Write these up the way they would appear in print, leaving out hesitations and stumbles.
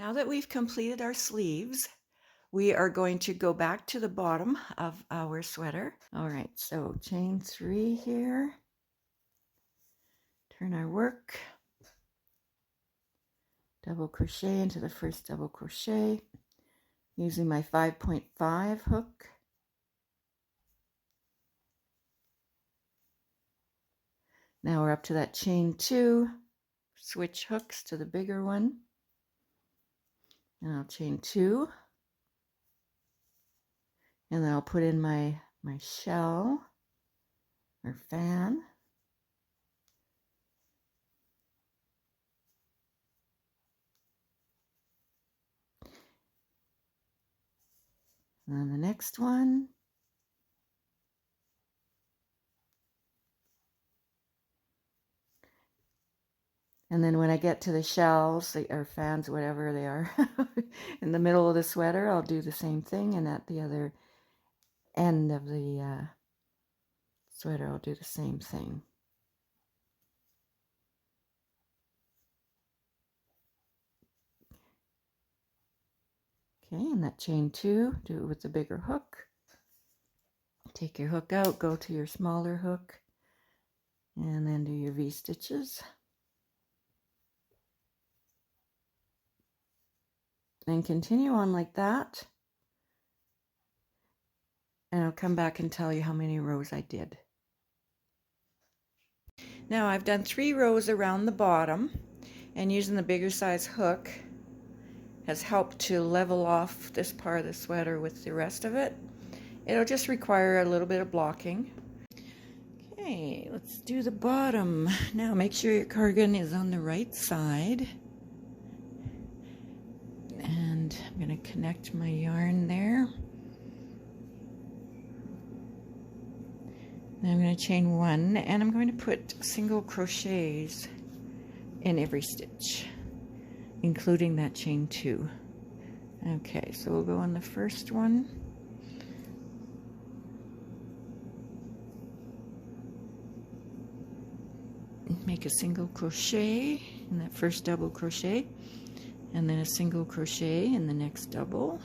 Now that we've completed our sleeves, we are going to go back to the bottom of our sweater. All right, so chain 3 here. Turn our work. Double crochet into the first double crochet using my 5.5 hook. Now we're up to that chain 2. Switch hooks to the bigger one. And I'll chain 2. And then I'll put in my shell or fan. And then the next one. And then when I get to the shells or fans, whatever they are, in the middle of the sweater, I'll do the same thing. And at the other end of the sweater, I'll do the same thing. Okay, and that chain 2, do it with the bigger hook. Take your hook out, go to your smaller hook, and then do your V-stitches. And continue on like that. And I'll come back and tell you how many rows I did. Now I've done 3 rows around the bottom, and using the bigger size hook has helped to level off this part of the sweater with the rest of it. It'll just require a little bit of blocking. Okay, let's do the bottom. Now make sure your cardigan is on the right side. And I'm going to connect my yarn there. Now I'm going to chain 1, and I'm going to put single crochets in every stitch, including that chain 2. Okay, so we'll go on the first one. Make a single crochet in that first double crochet, and then a single crochet in the next double.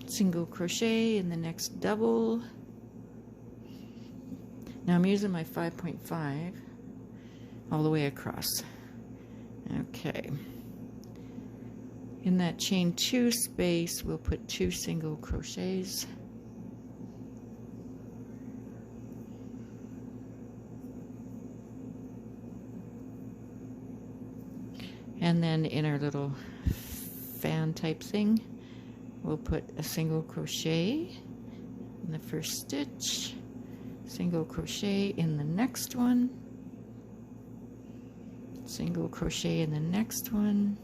Single crochet in the next double. Now I'm using my 5.5 all the way across. Okay. In that chain 2 space, we'll put 2 single crochets. And then in our little fan type thing, we'll put a single crochet in the first stitch, single crochet in the next one, single crochet in the next one,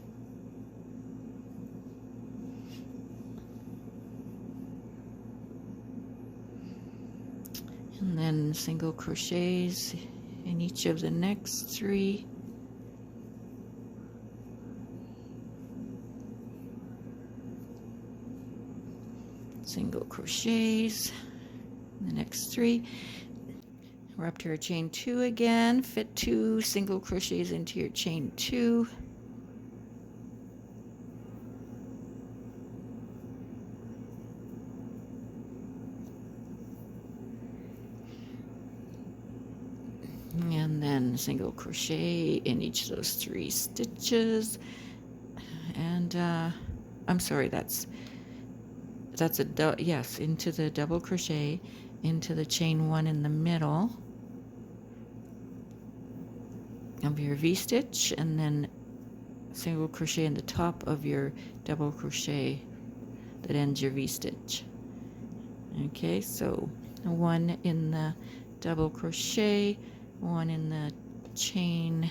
and then single crochets in each of the next 3. Single crochets in the next 3. We're up to our chain 2 again. Fit 2 single crochets into your chain 2. And then single crochet in each of those 3 stitches. And I'm sorry, that's yes, into the double crochet, into the chain 1 in the middle of your V-stitch, and then single crochet in the top of your double crochet that ends your V-stitch. Okay, so 1 in the double crochet, 1 in the chain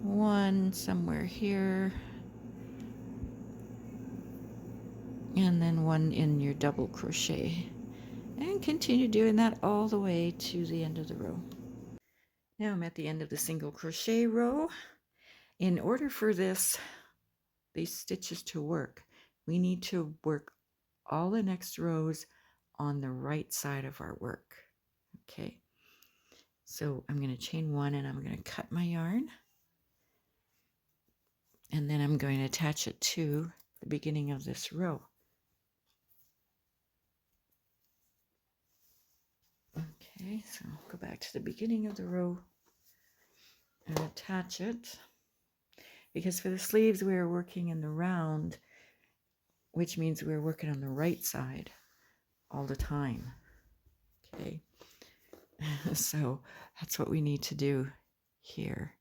1 somewhere here, and then 1 in your double crochet, and continue doing that all the way to the end of the row. Now I'm at the end of the single crochet row. In order for these stitches to work, we need to work all the next rows on the right side of our work. Okay, so I'm going to chain 1, and I'm going to cut my yarn. and then I'm going to attach it to the beginning of this row. Okay, so I'll go back to the beginning of the row and attach it, because for the sleeves we are working in the round, which means we're working on the right side all the time. Okay, so that's what we need to do here.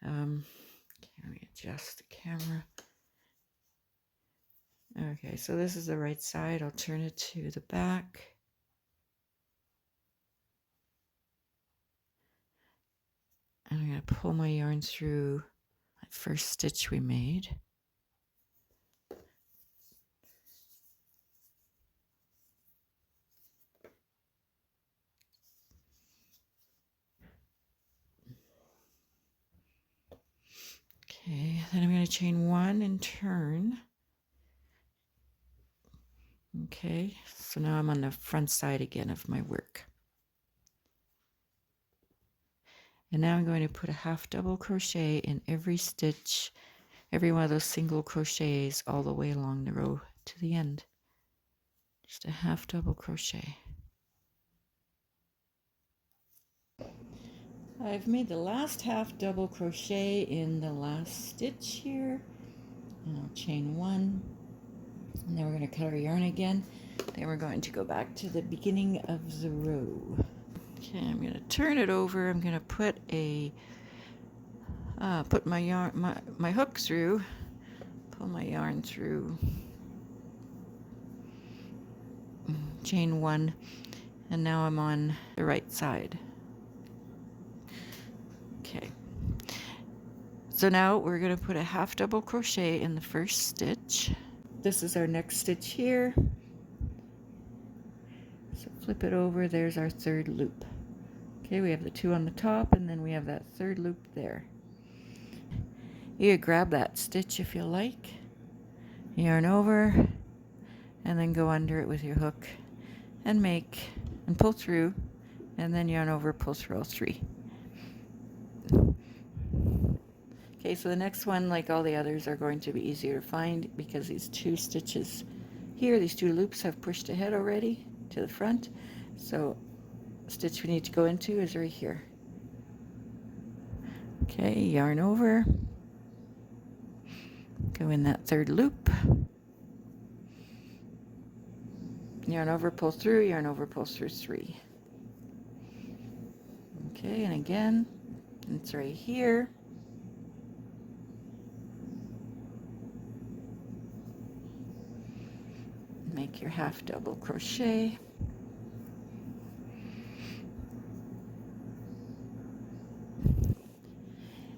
Okay, let me adjust the camera. Okay, so this is the right side. I'll turn it to the back. And I'm going to pull my yarn through that first stitch we made. Okay, then I'm going to chain 1 and turn. Okay, so now I'm on the front side again of my work. And now I'm going to put a half double crochet in every stitch, every one of those single crochets all the way along the row to the end. Just a half double crochet. I've made the last half double crochet in the last stitch here, and I'll chain 1, and then we're going to cut our yarn again. Then we're going to go back to the beginning of the row. Okay, I'm going to turn it over. I'm going to put a put my yarn, my hook through, pull my yarn through, chain 1, and now I'm on the right side. Okay, so now we're going to put a half double crochet in the first stitch. This is our next stitch here. So flip it over, there's our third loop. Okay, we have the 2 on the top, and then we have that third loop there. You grab that stitch if you like, yarn over, and then go under it with your hook and pull through, and then yarn over, pull through all 3. Okay, so the next one, like all the others, are going to be easier to find because these 2 stitches here, these 2 loops have pushed ahead already to the front. So the stitch we need to go into is right here. Okay, yarn over, go in that third loop, yarn over, pull through, yarn over, pull through 3. Okay, and again, it's right here. Make your half double crochet.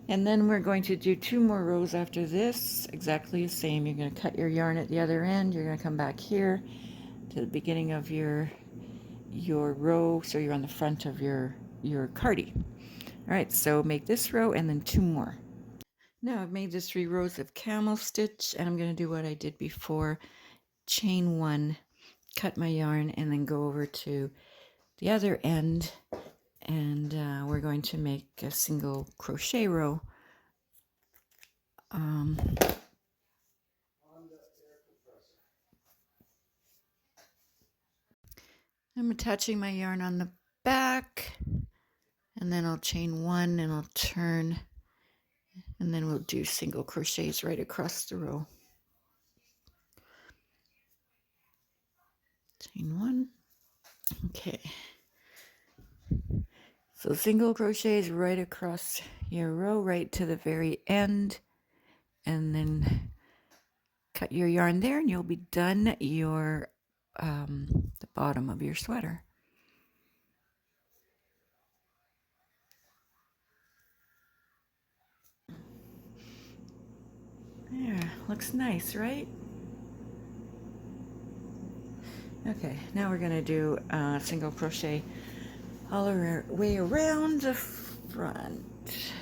And then we're going to do 2 more rows after this, exactly the same. You're going to cut your yarn at the other end. You're going to come back here to the beginning of your row, so you're on the front of your Cardi. All right, so make this row and then 2 more. Now I've made the 3 rows of camel stitch, and I'm going to do what I did before. Chain 1, cut my yarn, and then go over to the other end, and we're going to make a single crochet row. I'm attaching my yarn on the back, and then I'll chain 1 and I'll turn, and then we'll do single crochets right across the row. Chain 1. Okay. So single crochets right across your row, right to the very end, and then cut your yarn there, and you'll be done your the bottom of your sweater. Yeah, looks nice, right? Okay, now we're going to do single crochet all the way around the front.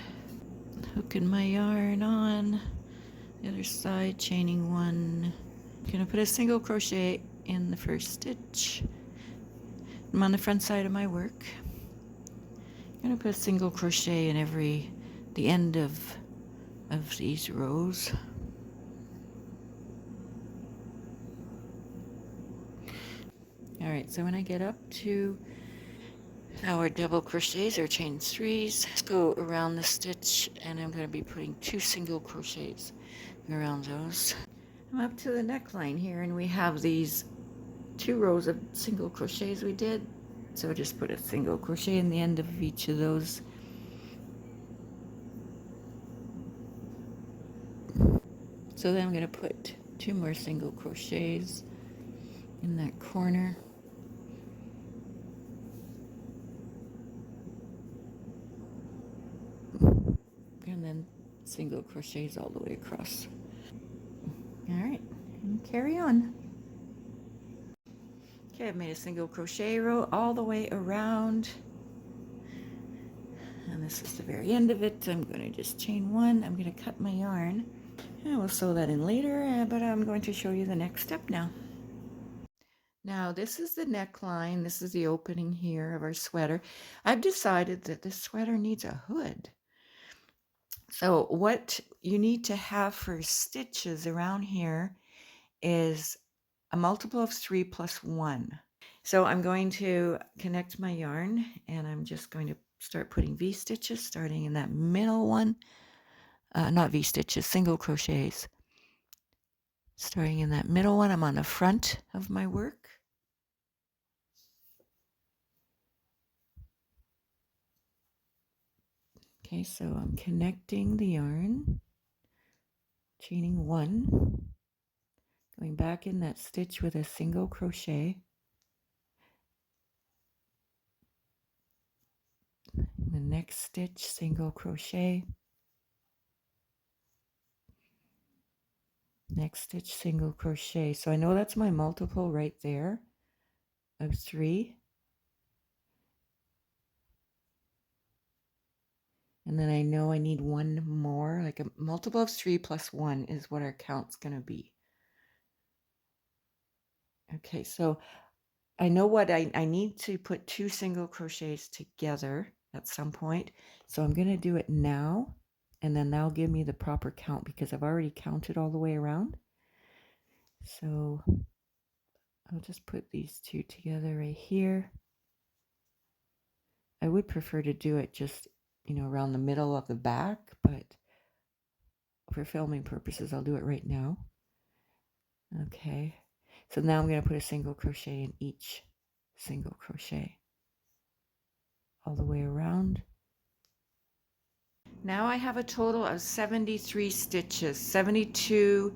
Hooking my yarn on the other side, chaining 1. I'm going to put a single crochet in the first stitch. I'm on the front side of my work. I'm going to put a single crochet in the end of of these rows. All right, so when I get up to our double crochets or chain threes, go around the stitch, and I'm going to be putting 2 single crochets around those. I'm up to the neckline here, and we have these 2 rows of single crochets we did, so just put a single crochet in the end of each of those. So then I'm going to put 2 more single crochets in that corner. And then single crochets all the way across. All right, and carry on. Okay, I've made a single crochet row all the way around. And this is the very end of it. I'm going to just chain 1. I'm going to cut my yarn. And we'll sew that in later, but I'm going to show you the next step now. Now, this is the neckline. This is the opening here of our sweater. I've decided that this sweater needs a hood. So what you need to have for stitches around here is a multiple of 3 plus 1. So I'm going to connect my yarn, and I'm just going to start putting V-stitches, starting in that middle one. Not V-stitches, single crochets. Starting in that middle one, I'm on the front of my work. Okay, so I'm connecting the yarn, chaining 1, going back in that stitch with a single crochet, the next stitch, single crochet, next stitch, single crochet. So I know that's my multiple right there of 3. And then I know I need 1 more, like a multiple of 3 plus 1 is what our count's going to be. Okay, so I know what I need to put 2 single crochets together at some point. So I'm going to do it now, and then that'll give me the proper count because I've already counted all the way around. So I'll just put these 2 together right here. I would prefer to do it just, around the middle of the back, but for filming purposes, I'll do it right now. Okay, so now I'm going to put a single crochet in each single crochet all the way around. Now I have a total of 73 stitches. 72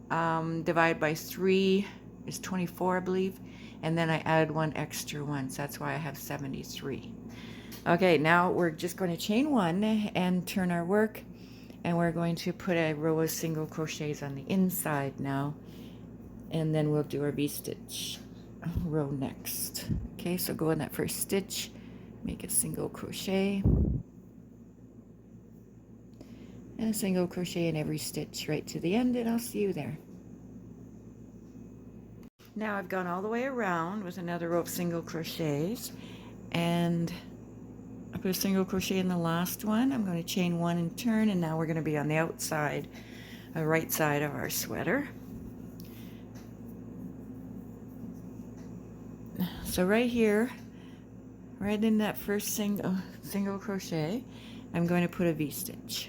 divided by 3 is 24, I believe, and then I added 1 extra one, so that's why I have 73. Okay, now we're just going to chain 1 and turn our work, and we're going to put a row of single crochets on the inside now, and then we'll do our V-stitch row next. Okay, so go in that first stitch, make a single crochet, and a single crochet in every stitch right to the end, and I'll see you there. Now I've gone all the way around with another row of single crochets, and I put a single crochet in the last one. I'm going to chain 1 and turn, and now we're going to be on the outside, the right side of our sweater. So right here, right in that first single crochet, I'm going to put a V-stitch.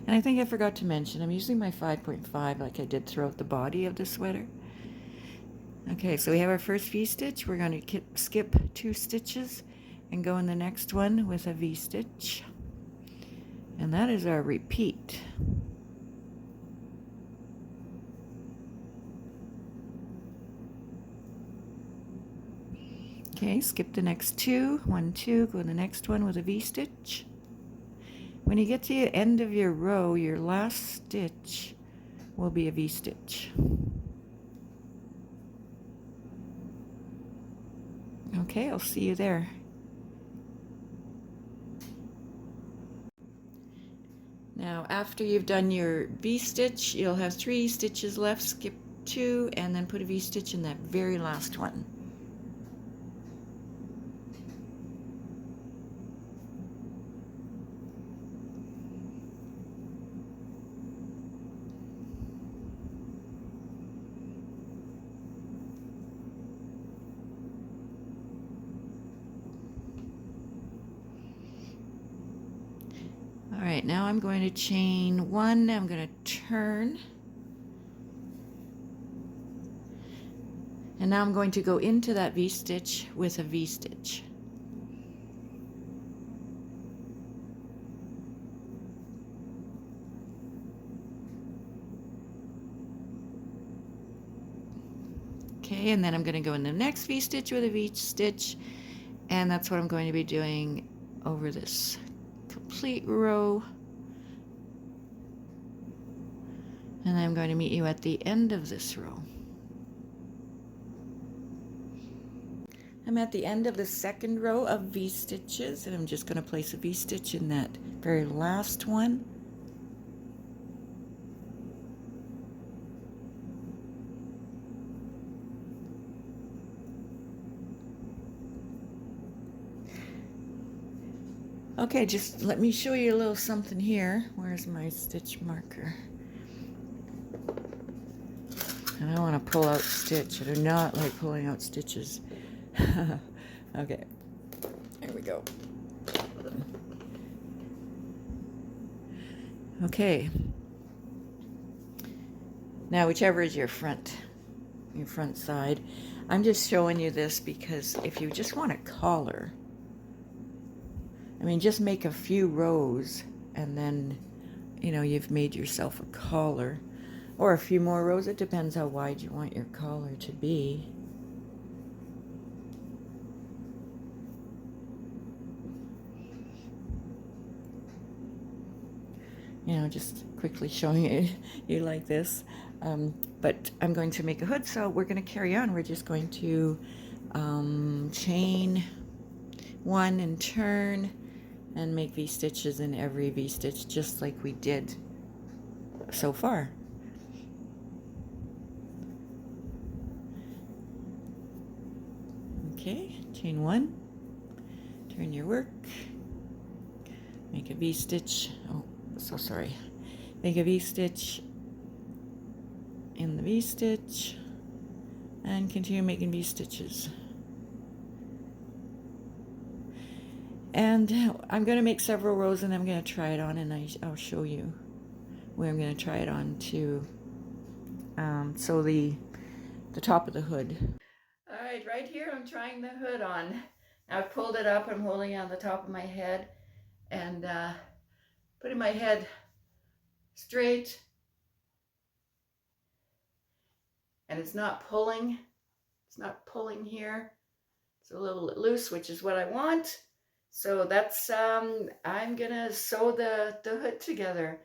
And I think I forgot to mention, I'm using my 5.5 like I did throughout the body of the sweater. Okay, so we have our first V-stitch. We're going to skip 2 stitches and go in the next one with a V-stitch. And that is our repeat. Okay, skip the next 2, 1, 2, go in the next one with a V-stitch. When you get to the end of your row, your last stitch will be a V-stitch. Okay, I'll see you there. Now, after you've done your V-stitch, you'll have 3 stitches left. Skip 2 and then put a V-stitch in that very last one. All right, now I'm going to chain 1, I'm going to turn, and now I'm going to go into that V-stitch with a V-stitch. Okay, and then I'm going to go in the next V-stitch with a V-stitch, and that's what I'm going to be doing over this complete row. And I'm going to meet you at the end of this row. I'm at the end of the second row of V-stitches, and I'm just going to place a V-stitch in that very last one. Okay, just let me show you a little something here. Where's my stitch marker? And I want to pull out stitch. I do not like pulling out stitches. Okay, here we go. Okay. Now, whichever is your front side, I'm just showing you this because if you just want a collar, I mean, just make a few rows and then, you know, you've made yourself a collar. Or a few more rows. It depends how wide you want your collar to be. You know, just quickly showing you like this. But I'm going to make a hood, so we're going to carry on. We're just going to chain 1 and turn and make V-stitches in every V-stitch just like we did so far. Okay, chain 1, turn your work, make a V-stitch, oh, so sorry, make a V-stitch in the V-stitch, and continue making V-stitches. And I'm going to make several rows, and I'm going to try it on, and I'll show you where I'm going to try it on to sew the top of the hood. All right, right here I'm trying the hood on. I've pulled it up, I'm holding it on the top of my head and putting my head straight, and it's not pulling here. It's a little loose, which is what I want. So that's, I'm gonna sew the hood together.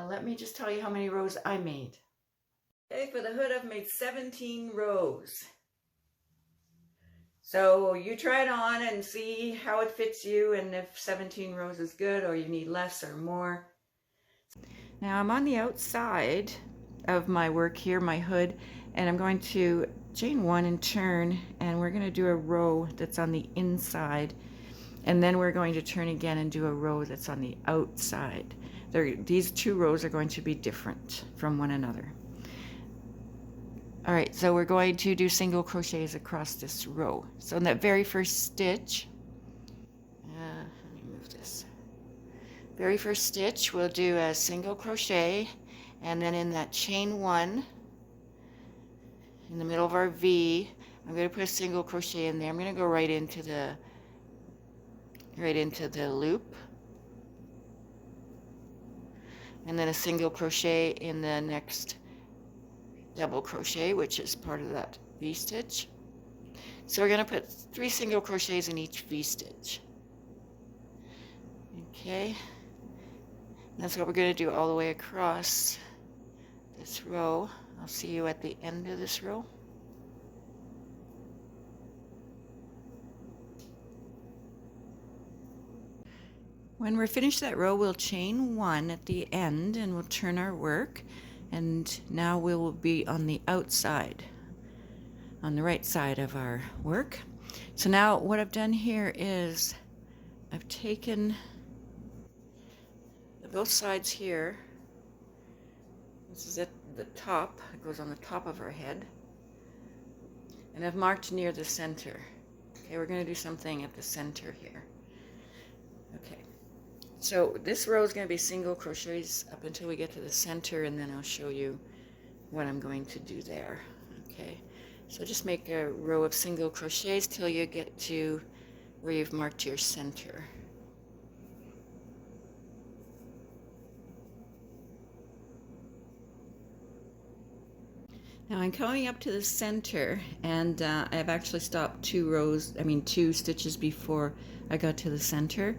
Let me just tell you how many rows I made. Okay, for the hood I've made 17 rows. So you try it on and see how it fits you, and if 17 rows is good or you need less or more. Now I'm on the outside of my work here, my hood, and I'm going to chain 1 and turn, and we're going to do a row that's on the inside, and then we're going to turn again and do a row that's on the outside. These 2 rows are going to be different from one another. All right, so we're going to do single crochets across this row. So in that very first stitch, let me move this. Very first stitch, we'll do a single crochet, and then in that chain 1, in the middle of our V, I'm going to put a single crochet in there. I'm going to go right into the loop, and then a single crochet in the next double crochet, which is part of that V-stitch. So we're going to put 3 single crochets in each V-stitch. Okay, that's what we're going to do all the way across this row. I'll see you at the end of this row. When we're finished that row, we'll chain 1 at the end, and we'll turn our work, And now we will be on the outside, on the right side of our work. So now what I've done here is I've taken both sides here. This is at the top, it goes on the top of her head. And I've marked near the center. Okay, we're going to do something at the center here. Okay, so this row is going to be single crochets up until we get to the center, and then I'll show you what I'm going to do there. Okay, so just make a row of single crochets till you get to where you've marked your center. Now I'm coming up to the center, and I've actually stopped two stitches before I got to the center.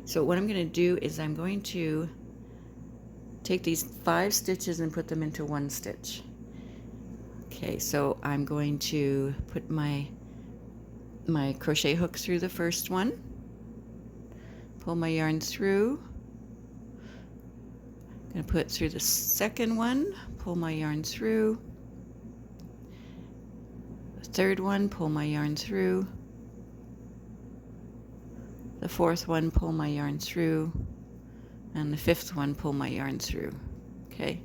So what I'm going to do is I'm going to take these 5 stitches and put them into 1 stitch. Okay, so I'm going to put my crochet hook through the first one, pull my yarn through, I'm going to put it through the second one, pull my yarn through, third one, pull my yarn through, the fourth one, pull my yarn through, and the fifth one, pull my yarn through. Okay,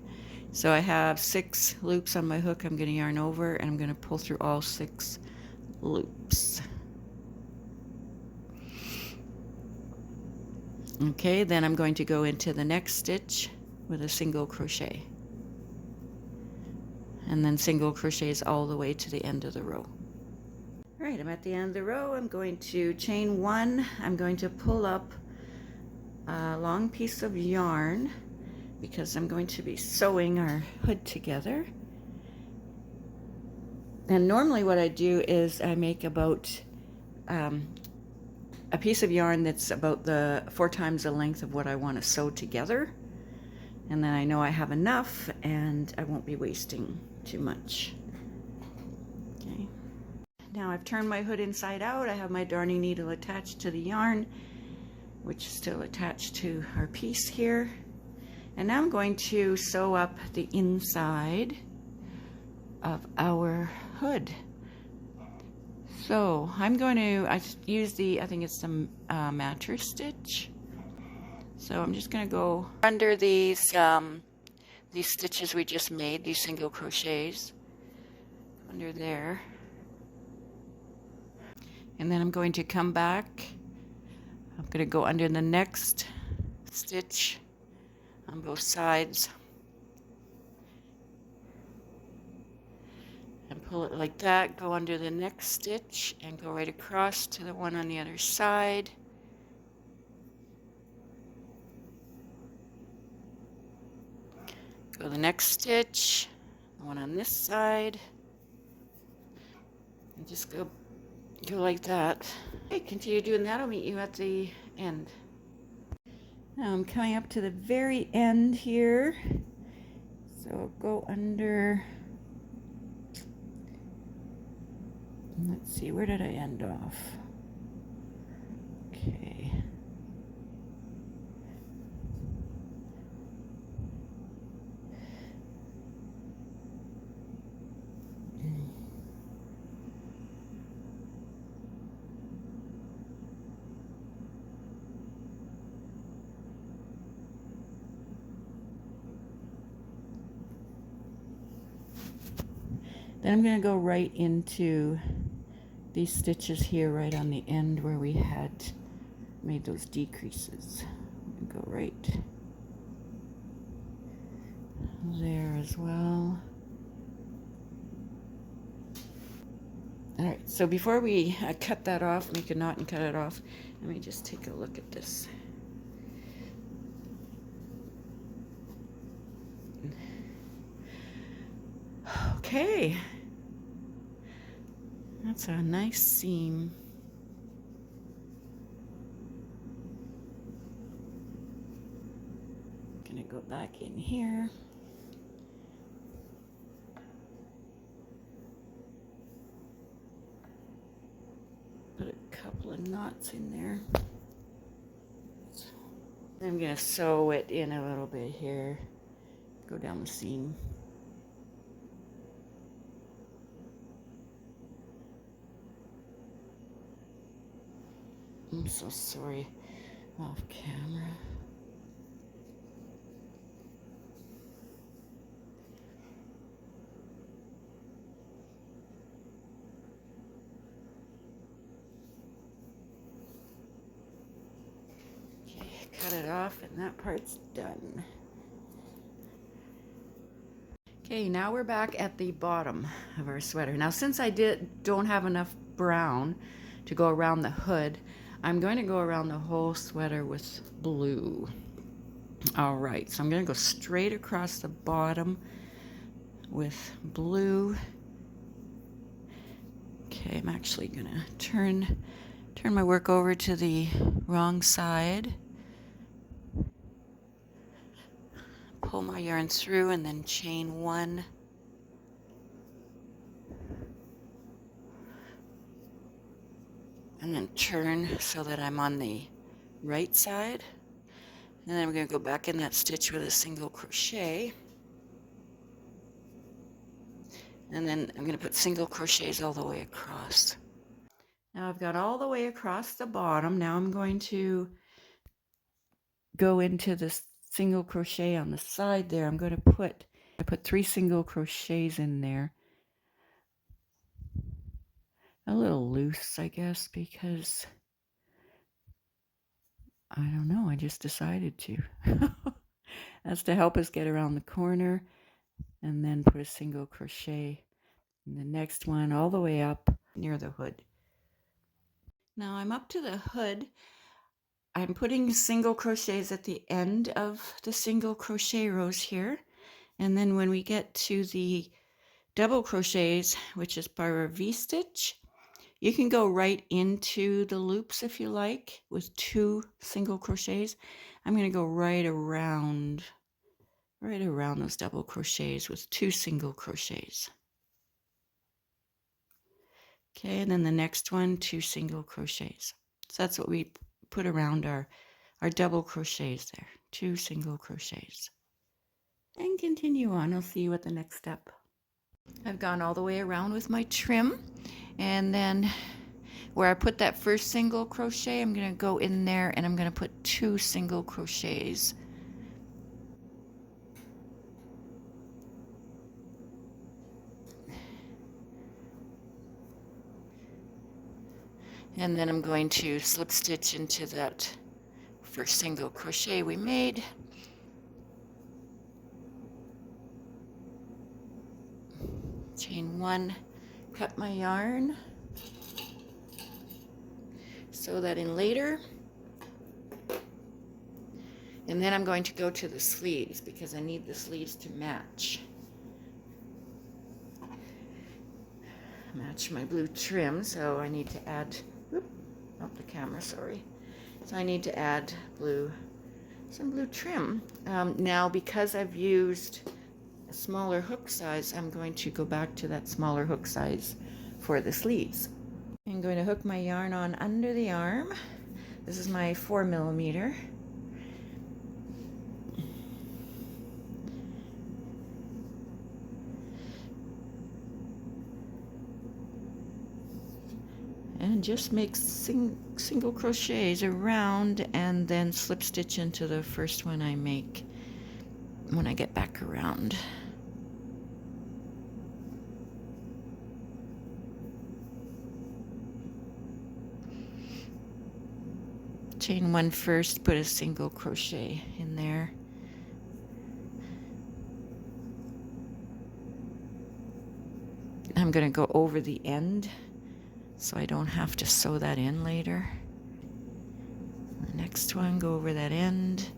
so I have 6 loops on my hook. I'm going to yarn over, and I'm going to pull through all 6 loops. Okay, then I'm going to go into the next stitch with a single crochet, and then single crochets all the way to the end of the row. All right, I'm at the end of the row. I'm going to chain 1. I'm going to pull up a long piece of yarn because I'm going to be sewing our hood together. And normally what I do is I make about a piece of yarn that's about 4 times the length of what I want to sew together. And then I know I have enough and I won't be wasting too much. Okay. Now I've turned my hood inside out. I have my darning needle attached to the yarn, which is still attached to our piece here. And now I'm going to sew up the inside of our hood. So I'm going to, I think it's the mattress stitch. So I'm just going to go under these stitches we just made, these single crochets, under there. And then I'm going to come back. I'm going to go under the next stitch on both sides and pull it like that, go under the next stitch and go right across to the one on the other side. Go the next stitch, the one on this side, and just go like that. Okay, continue doing that. I'll meet you at the end. Now I'm coming up to the very end here. So I'll go under, let's see, where did I end off? Okay. Then I'm going to go right into these stitches here right on the end where we had made those decreases. Go right there as well. All right, so before we cut that off, make a knot and cut it off, let me just take a look at this. Okay, that's a nice seam. Gonna go back in here. Put a couple of knots in there. I'm gonna sew it in a little bit here. go down the seam. I'm so sorry, off camera. Okay, cut it off and that part's done. Okay, now we're back at the bottom of our sweater. Now, since I don't have enough brown to go around the hood, I'm going to go around the whole sweater with blue. All right, so I'm going to go straight across the bottom with blue. Okay, I'm actually going to turn my work over to the wrong side. Pull my yarn through and then chain one. And then turn so that I'm on the right side. And then we're going to go back in that stitch with a single crochet. And then I'm going to put single crochets all the way across. Now I've got all the way across the bottom. Now I'm going to go into the single crochet on the side there. I'm going to put 3 single crochets in there. A little loose, I guess, because I don't know, I just decided to. That's to help us get around the corner, and then put a single crochet in the next one all the way up near the hood. Now I'm up to the hood. I'm putting single crochets at the end of the single crochet rows here, and then when we get to the double crochets, which is by our V-stitch, you can go right into the loops if you like with 2 single crochets. I'm going to go right around those double crochets with 2 single crochets. Okay, and then the next one, 2 single crochets. So that's what we put around our double crochets there, 2 single crochets. And continue on. I'll see you at the next step. I've gone all the way around with my trim, and then where I put that first single crochet, I'm going to go in there and I'm going to put 2 single crochets. And then I'm going to slip stitch into that first single crochet we made. Chain 1, cut my yarn, sew that in later. And then I'm going to go to the sleeves because I need the sleeves to match my blue trim, so I need to add, off the camera, sorry. So I need to add some blue trim. Now because I've used a smaller hook size, I'm going to go back to that smaller hook size for the sleeves. I'm going to hook my yarn on under the arm. This is my 4mm. And just make single crochets around and then slip stitch into the first one I make when I get back around. Chain 1 first, put a single crochet in there. I'm going to go over the end so I don't have to sew that in later. The next one, go over that end.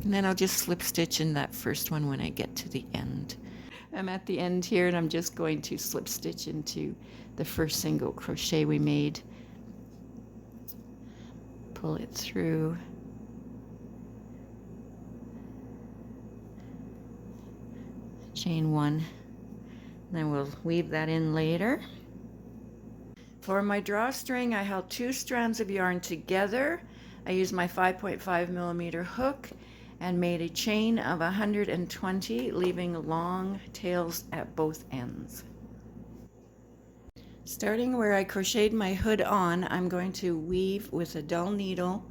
And then I'll just slip stitch in that first one when I get to the end. I'm at the end here and I'm just going to slip stitch into the first single crochet we made. Pull it through. Chain 1, then we'll weave that in later. For my drawstring, I held 2 strands of yarn together. I used my 5.5mm hook and made a chain of 120, leaving long tails at both ends. Starting where I crocheted my hood on, I'm going to weave with a dull needle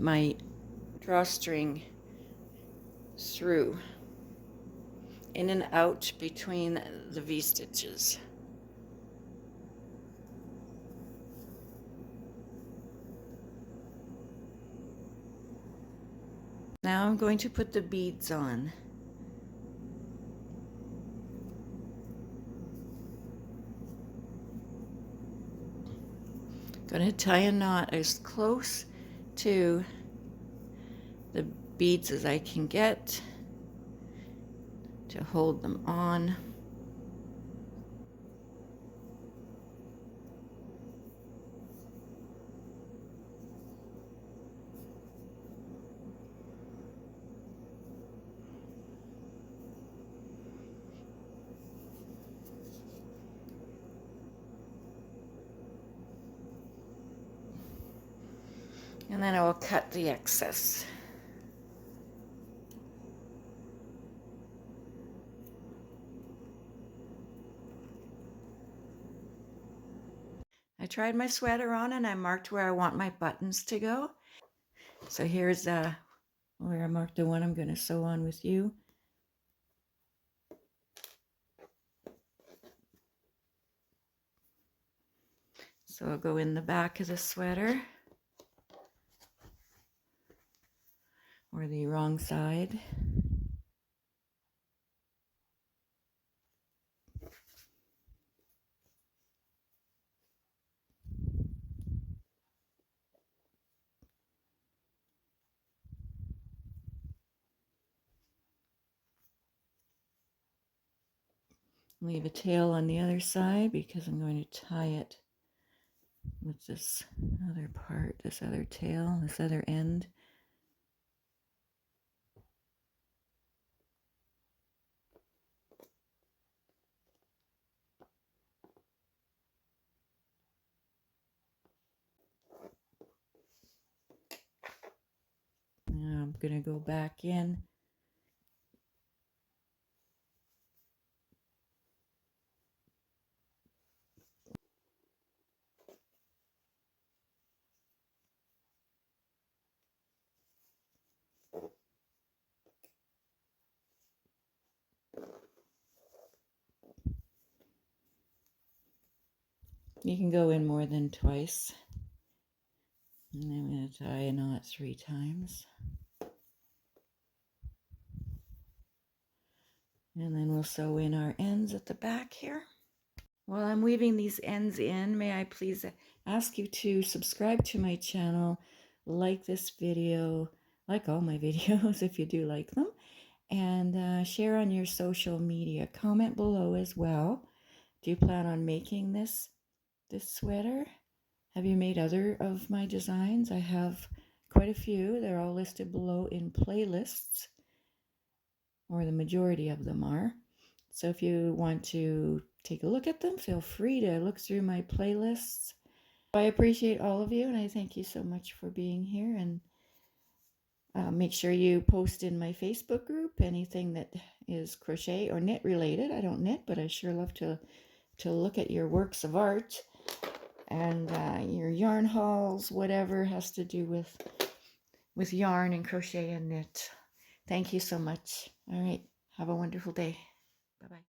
my drawstring through, in and out between the V-stitches. Now I'm going to put the beads on. Going to tie a knot as close to the beads as I can get to hold them on. And then I will cut the excess. I tried my sweater on and I marked where I want my buttons to go. So here's where I marked the one I'm going to sew on with you. So I'll go in the back of the sweater, or the wrong side. Leave a tail on the other side because I'm going to tie it with this other part, this other tail, this other end. Now I'm going to go back in. You can go in more than twice. And I'm going to tie a knot 3 times. And then we'll sew in our ends at the back here. While I'm weaving these ends in, may I please ask you to subscribe to my channel, like this video, like all my videos if you do like them, and share on your social media. Comment below as well. Do you plan on making this sweater? Have you made other of my designs? I have quite a few. They're all listed below in playlists, or the majority of them are. So if you want to take a look at them, feel free to look through my playlists. I appreciate all of you, and I thank you so much for being here. And make sure you post in my Facebook group anything that is crochet or knit related. I don't knit, but I sure love to look at your works of art and your yarn hauls, whatever has to do with yarn and crochet and knit. Thank you so much. All right. Have a wonderful day. Bye-bye.